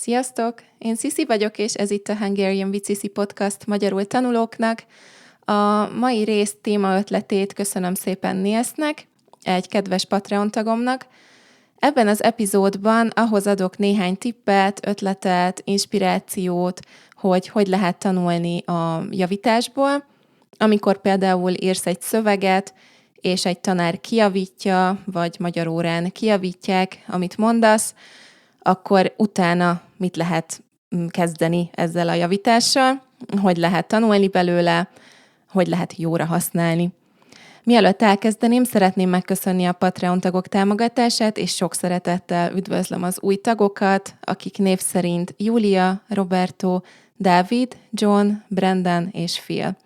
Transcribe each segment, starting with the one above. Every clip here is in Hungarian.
Sziasztok! Én Sziszi vagyok, és ez itt a Hungarian with Sissi podcast magyarul tanulóknak. A mai rész témaötletét köszönöm szépen Nilsnek, egy kedves Patreon tagomnak. Ebben az epizódban ahhoz adok néhány tippet, ötletet, inspirációt, hogy lehet tanulni a javításból, amikor például írsz egy szöveget, és egy tanár kijavítja, vagy magyar órán kijavítják, amit mondasz, akkor utána mit lehet kezdeni ezzel a javítással, hogy lehet tanulni belőle, hogy lehet jóra használni. Mielőtt elkezdeném, szeretném megköszönni a Patreon tagok támogatását, és sok szeretettel üdvözlöm az új tagokat, akik név szerint Júlia, Roberto, Dávid, John, Brendan és Phil.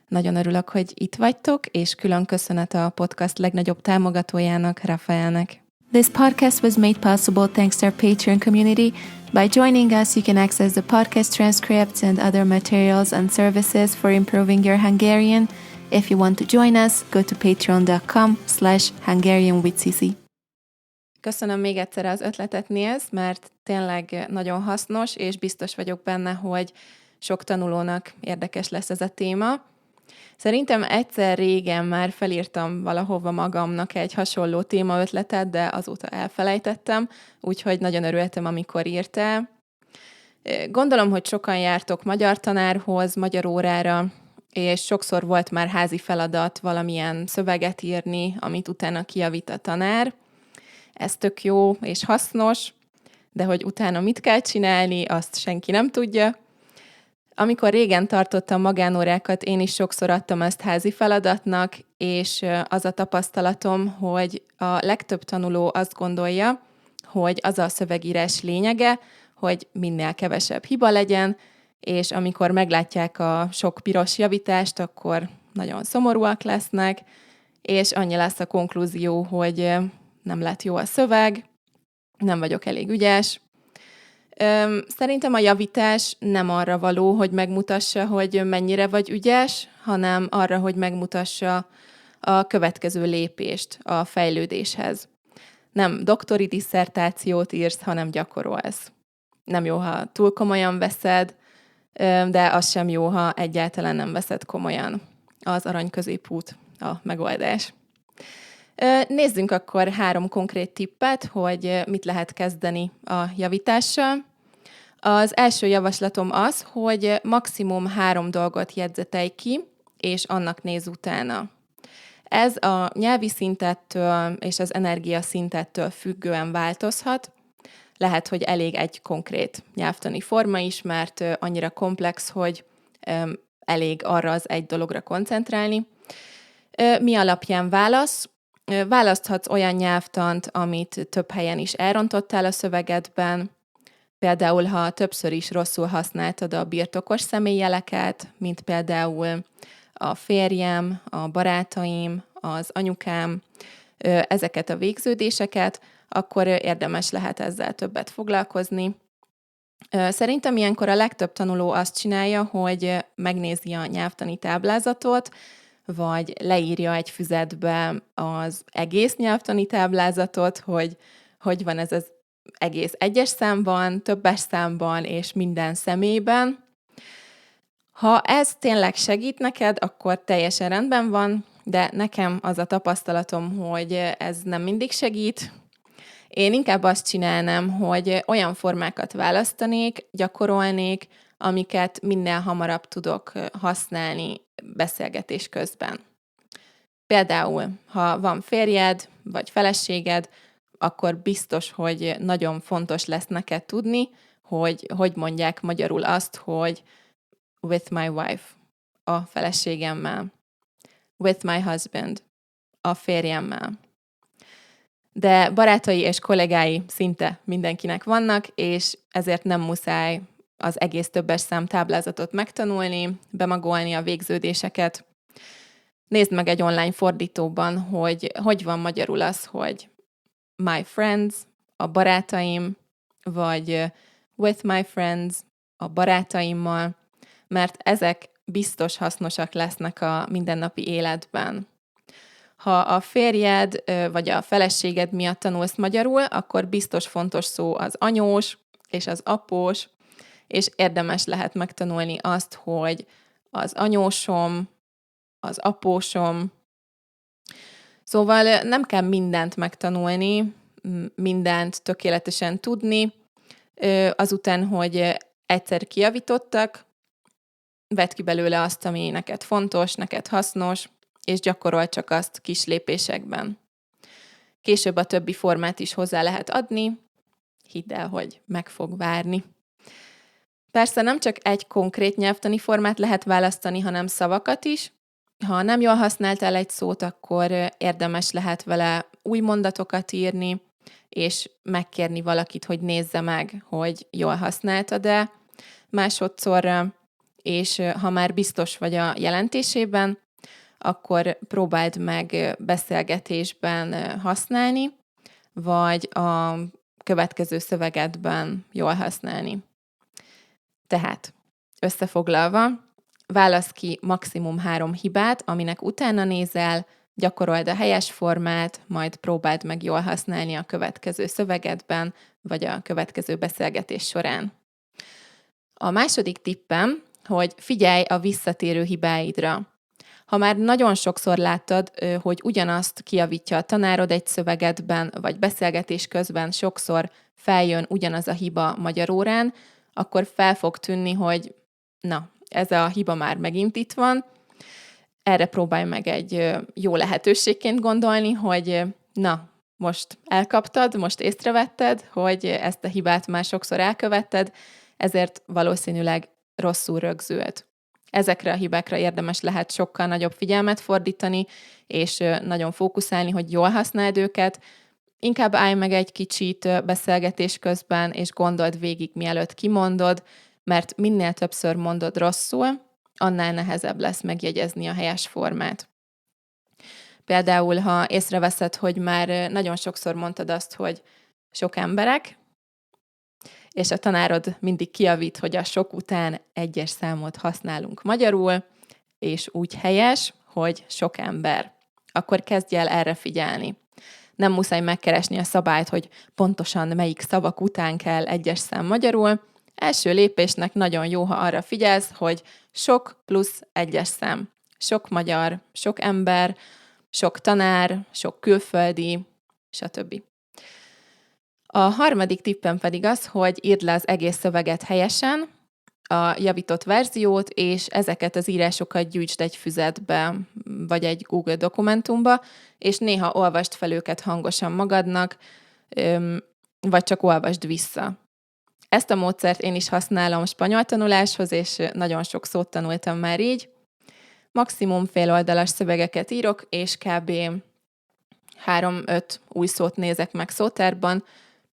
Nagyon örülök, hogy itt vagytok, és külön köszönet a podcast legnagyobb támogatójának, Rafaelnek. This podcast was made possible thanks to our Patreon community. By joining us, you can access the podcast transcripts and other materials and services for improving your Hungarian. If you want to join us, go to patreon.com/HungarianWithSissi. Köszönöm még egyszer az ötletet, Nils, mert tényleg nagyon hasznos, és biztos vagyok benne, hogy sok tanulónak érdekes lesz ez a téma. Szerintem egyszer régen már felírtam valahova magamnak egy hasonló témaötletet, de azóta elfelejtettem, úgyhogy nagyon örültem, amikor írtál. Gondolom, hogy sokan jártok magyar tanárhoz, magyar órára, és sokszor volt már házi feladat valamilyen szöveget írni, amit utána kijavít a tanár. Ez tök jó és hasznos, de hogy utána mit kell csinálni, azt senki nem tudja. Amikor régen tartottam magánórákat, én is sokszor adtam ezt házi feladatnak, és az a tapasztalatom, hogy a legtöbb tanuló azt gondolja, hogy az a szövegírás lényege, hogy minél kevesebb hiba legyen, és amikor meglátják a sok piros javítást, akkor nagyon szomorúak lesznek, és annyi lesz a konklúzió, hogy nem lett jó a szöveg, nem vagyok elég ügyes. Szerintem a javítás nem arra való, hogy megmutassa, hogy mennyire vagy ügyes, hanem arra, hogy megmutassa a következő lépést a fejlődéshez. Nem doktori disszertációt írsz, hanem gyakorolsz. Nem jó, ha túl komolyan veszed, de az sem jó, ha egyáltalán nem veszed komolyan. Az arany középút a megoldás. Nézzünk akkor 3 konkrét tippet, hogy mit lehet kezdeni a javítással. Az első javaslatom az, hogy maximum 3 dolgot jegyzetelj ki, és annak néz utána. Ez a nyelvi szintettől és az energia szintettől függően változhat. Lehet, hogy elég egy konkrét nyelvtani forma is, mert annyira komplex, hogy elég arra az egy dologra koncentrálni. Mi alapján válasz? Választhatsz olyan nyelvtant, amit több helyen is elrontottál a szövegedben, például, ha többször is rosszul használtad a birtokos személyjeleket, mint például a férjem, a barátaim, az anyukám, ezeket a végződéseket, akkor érdemes lehet ezzel többet foglalkozni. Szerintem ilyenkor a legtöbb tanuló azt csinálja, hogy megnézi a nyelvtani táblázatot, vagy leírja egy füzetbe az egész nyelvtani táblázatot, hogy van ez az egész egyes számban, többes számban és minden személyben. Ha ez tényleg segít neked, akkor teljesen rendben van, de nekem az a tapasztalatom, hogy ez nem mindig segít. Én inkább azt csinálnám, hogy olyan formákat választanék, gyakorolnék, amiket minél hamarabb tudok használni beszélgetés közben. Például, ha van férjed vagy feleséged, akkor biztos, hogy nagyon fontos lesz neked tudni, hogy mondják magyarul azt, hogy with my wife, a feleségemmel, with my husband, a férjemmel. De barátai és kollégái szinte mindenkinek vannak, és ezért nem muszáj az egész többes szám táblázatot megtanulni, bemagolni a végződéseket. Nézd meg egy online fordítóban, hogy van magyarul az, hogy my friends, a barátaim, vagy with my friends, a barátaimmal, mert ezek biztos hasznosak lesznek a mindennapi életben. Ha a férjed vagy a feleséged miatt tanulsz magyarul, akkor biztos fontos szó az anyós, és az após, és érdemes lehet megtanulni azt, hogy az anyósom, az apósom. Szóval nem kell mindent megtanulni, mindent tökéletesen tudni. Azután, hogy egyszer kijavítottak, vedd ki belőle azt, ami neked fontos, neked hasznos, és gyakorolj csak azt kis lépésekben. Később a többi formát is hozzá lehet adni, hidd el, hogy meg fog várni. Persze nem csak egy konkrét nyelvtani formát lehet választani, hanem szavakat is. Ha nem jól használtál egy szót, akkor érdemes lehet vele új mondatokat írni, és megkérni valakit, hogy nézze meg, hogy jól használtad-e másodszorra, és ha már biztos vagy a jelentésében, akkor próbáld meg beszélgetésben használni, vagy a következő szövegedben jól használni. Tehát, összefoglalva, válasz ki maximum 3 hibát, aminek utána nézel, gyakorold a helyes formát, majd próbáld meg jól használni a következő szövegedben, vagy a következő beszélgetés során. A második tippem, hogy figyelj a visszatérő hibáidra. Ha már nagyon sokszor láttad, hogy ugyanazt kijavítja a tanárod egy szövegedben, vagy beszélgetés közben sokszor feljön ugyanaz a hiba magyar órán, akkor fel fog tűnni, hogy na, ez a hiba már megint itt van. Erre próbálj meg egy jó lehetőségként gondolni, hogy na, most elkaptad, most észrevetted, hogy ezt a hibát már sokszor elkövetted, ezért valószínűleg rosszul rögzült. Ezekre a hibákra érdemes lehet sokkal nagyobb figyelmet fordítani, és nagyon fókuszálni, hogy jól használd őket. Inkább állj meg egy kicsit beszélgetés közben, és gondold végig, mielőtt kimondod, mert minél többször mondod rosszul, annál nehezebb lesz megjegyezni a helyes formát. Például, ha észreveszed, hogy már nagyon sokszor mondtad azt, hogy sok emberek, és a tanárod mindig kijavít, hogy a sok után egyes számot használunk magyarul, és úgy helyes, hogy sok ember. Akkor kezdj el erre figyelni. Nem muszáj megkeresni a szabályt, hogy pontosan melyik szavak után kell egyes szám magyarul. Első lépésnek nagyon jó, ha arra figyelsz, hogy sok plusz egyes szám. Sok magyar, sok ember, sok tanár, sok külföldi, stb. A harmadik tippem pedig az, hogy írd le az egész szöveget helyesen, a javított verziót, és ezeket az írásokat gyűjtsd egy füzetbe, vagy egy Google dokumentumba, és néha olvasd fel őket hangosan magadnak, vagy csak olvasd vissza. Ezt a módszert én is használom spanyol tanuláshoz, és nagyon sok szót tanultam már így. Maximum féloldalas szövegeket írok, és kb. 3-5 új szót nézek meg szótárban.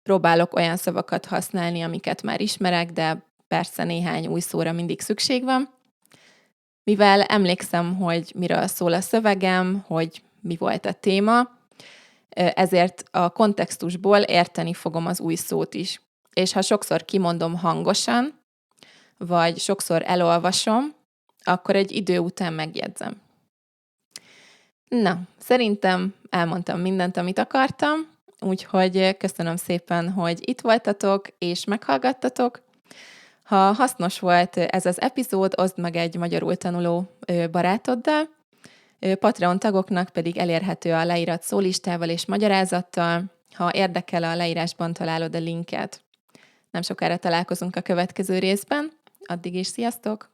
Próbálok olyan szavakat használni, amiket már ismerek, de persze néhány új szóra mindig szükség van. Mivel emlékszem, hogy miről szól a szövegem, hogy mi volt a téma, ezért a kontextusból érteni fogom az új szót is. És ha sokszor kimondom hangosan, vagy sokszor elolvasom, akkor egy idő után megjegyzem. Na, szerintem elmondtam mindent, amit akartam, úgyhogy köszönöm szépen, hogy itt voltatok és meghallgattatok. Ha hasznos volt ez az epizód, oszd meg egy magyarul tanuló barátoddal, Patreon tagoknak pedig elérhető a leírat szólistával és magyarázattal. Ha érdekel, a leírásban találod a linket. Nem sokára találkozunk a következő részben. Addig is sziasztok!